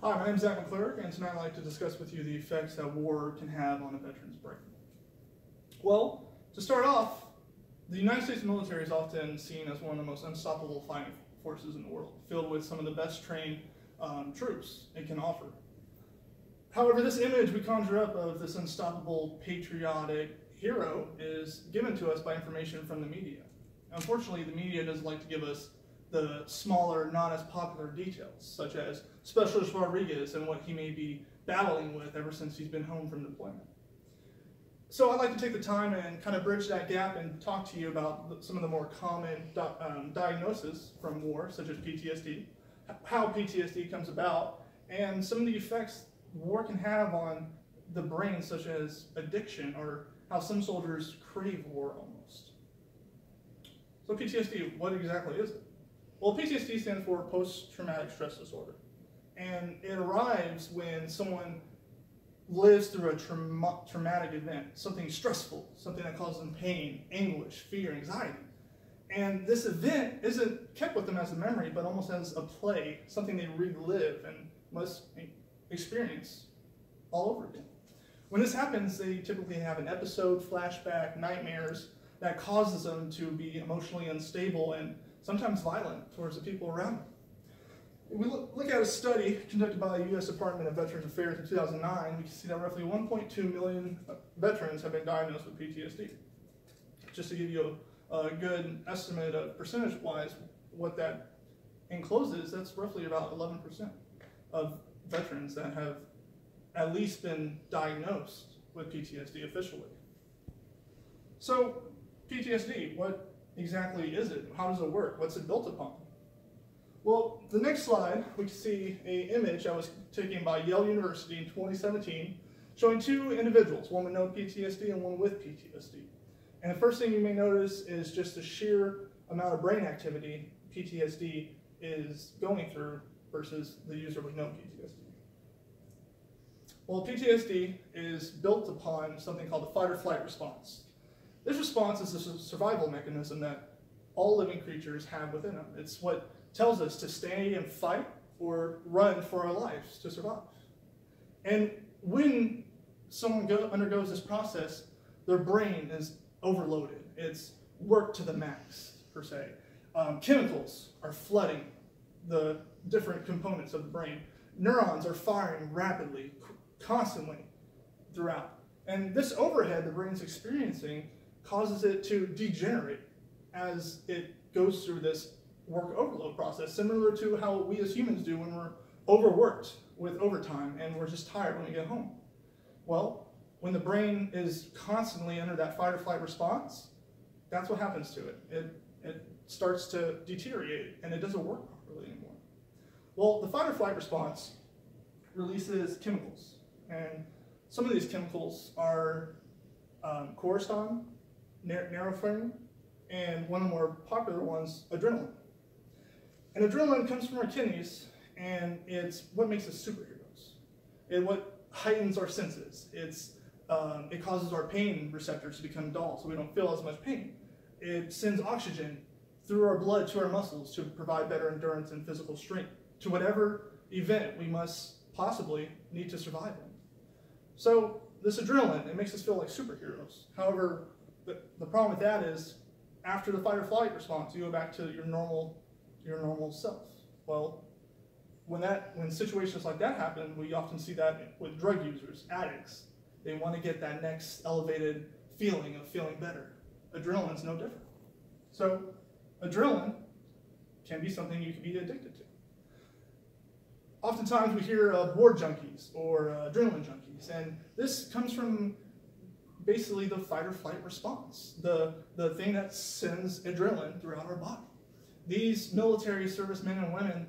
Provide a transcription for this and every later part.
Hi, my name is Zach McClure, and tonight I'd like to discuss with you the effects that war can have on a veteran's brain. Well, to start off, the United States military is often seen as one of the most unstoppable fighting forces in the world, filled with some of the best trained troops it can offer. However, this image we conjure up of this unstoppable patriotic hero is given to us by information from the media. Unfortunately, the media doesn't like to give us the smaller, not as popular details, such as Specialist Rodriguez and what he may be battling with ever since he's been home from deployment. So I'd like to take the time and kind of bridge that gap and talk to you about some of the more common diagnoses from war, such as PTSD, how PTSD comes about, and some of the effects war can have on the brain, such as addiction, or how some soldiers crave war almost. So PTSD, what exactly is it? Well, PTSD stands for post-traumatic stress disorder, and it arrives when someone lives through a traumatic event, something stressful, something that causes them pain, anguish, fear, anxiety. And this event isn't kept with them as a memory, but almost as a play, something they relive and must experience all over again. When this happens, they typically have an episode, flashback, nightmares that causes them to be emotionally unstable and sometimes violent towards the people around them. If we look at a study conducted by the U.S. Department of Veterans Affairs in 2009, we can see that roughly 1.2 million veterans have been diagnosed with PTSD. Just to give you a good estimate of percentage-wise what that encloses, that's roughly about 11% of veterans that have at least been diagnosed with PTSD officially. So, PTSD, what exactly is it? How does it work? What's it built upon? Well, the next slide, we can see an image that was taken by Yale University in 2017, showing two individuals, one with no PTSD and one with PTSD. And the first thing you may notice is just the sheer amount of brain activity PTSD is going through versus the user with no PTSD. Well, PTSD is built upon something called the fight or flight response. This response is a survival mechanism that all living creatures have within them. It's what tells us to stay and fight or run for our lives to survive. And when someone undergoes this process, their brain is overloaded. It's worked to the max, per se. Chemicals are flooding the different components of the brain. Neurons are firing rapidly, constantly throughout. And this overhead the brain's experiencing causes it to degenerate as it goes through this work overload process, similar to how we as humans do when we're overworked with overtime and we're just tired when we get home. Well, when the brain is constantly under that fight or flight response, that's what happens to it. It starts to deteriorate and it doesn't work properly anymore. Well, the fight or flight response releases chemicals, and some of these chemicals are cortisol, norepinephrine, and one of the more popular ones, adrenaline. And adrenaline comes from our kidneys, and it's what makes us superheroes. It's what heightens our senses. It causes our pain receptors to become dull, so we don't feel as much pain. It sends oxygen through our blood to our muscles to provide better endurance and physical strength to whatever event we must possibly need to survive in. So this adrenaline, it makes us feel like superheroes. However, the problem with that is after the fight or flight response, you go back to your normal self. Well, when situations like that happen, we often see that with drug users, addicts. They want to get that next elevated feeling of feeling better. Adrenaline's no different. So adrenaline can be something you can be addicted to. Oftentimes we hear of war junkies or adrenaline junkies, and this comes from basically the fight or flight response, the thing that sends adrenaline throughout our body. These military servicemen and women,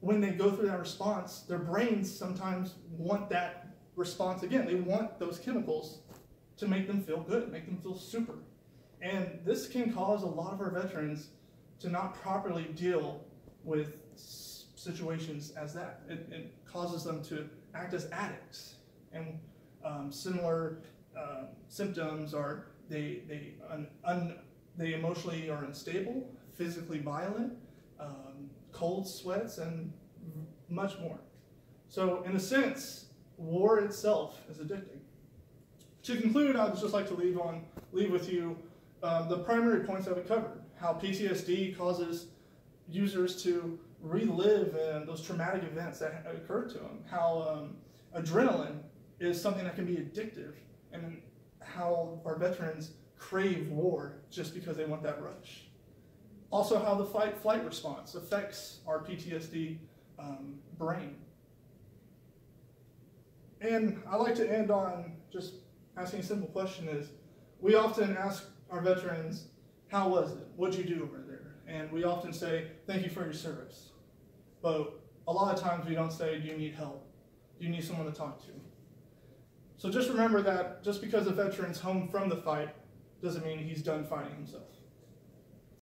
when they go through that response, their brains sometimes want that response again. They want those chemicals to make them feel good, make them feel super. And this can cause a lot of our veterans to not properly deal with situations as that. It causes them to act as addicts. And similar symptoms are they emotionally are unstable, physically violent, cold sweats, and much more. So in a sense, war itself is addicting. To conclude, I would just like to leave with you the primary points that we covered. How PTSD causes users to relive those traumatic events that occurred to them. How adrenaline is something that can be addictive, and how our veterans crave war just because they want that rush. Also, how the fight-flight response affects our PTSD brain. And I like to end on just asking a simple question is, we often ask our veterans, how was it? What'd you do over there? And we often say, thank you for your service. But a lot of times we don't say, do you need help? Do you need someone to talk to? So just remember that just because a veteran's home from the fight doesn't mean he's done fighting himself.